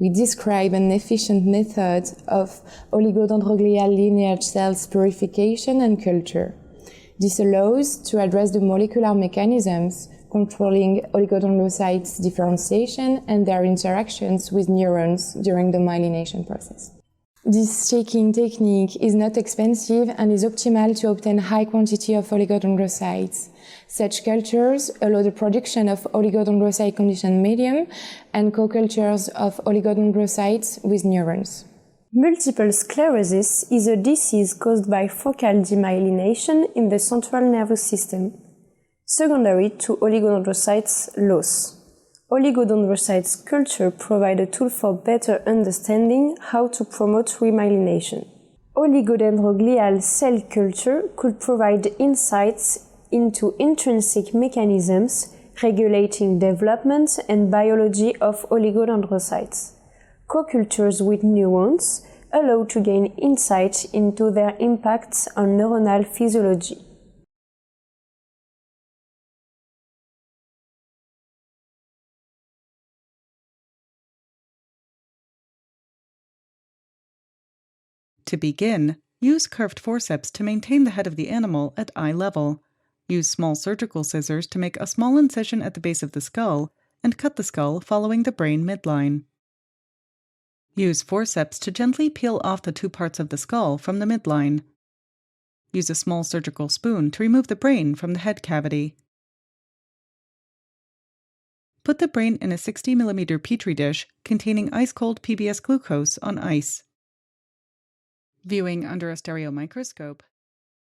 We describe an efficient method of oligodendroglial lineage cells purification and culture. This allows to address the molecular mechanisms controlling oligodendrocytes differentiation and their interactions with neurons during the myelination process. This shaking technique is not expensive and is optimal to obtain high quantity of oligodendrocytes. Such cultures allow the production of oligodendrocyte-conditioned medium and co-cultures of oligodendrocytes with neurons. Multiple sclerosis is a disease caused by focal demyelination in the central nervous system, secondary to oligodendrocytes loss. Oligodendrocytes culture provide a tool for better understanding how to promote remyelination. Oligodendroglial cell culture could provide insights into intrinsic mechanisms regulating development and biology of oligodendrocytes. Co-cultures with neurons allow to gain insight into their impacts on neuronal physiology. To begin, use curved forceps to maintain the head of the animal at eye level. Use small surgical scissors to make a small incision at the base of the skull and cut the skull following the brain midline. Use forceps to gently peel off the two parts of the skull from the midline. Use a small surgical spoon to remove the brain from the head cavity. Put the brain in a 60 mm Petri dish containing ice-cold PBS glucose on ice. Viewing under a stereo microscope,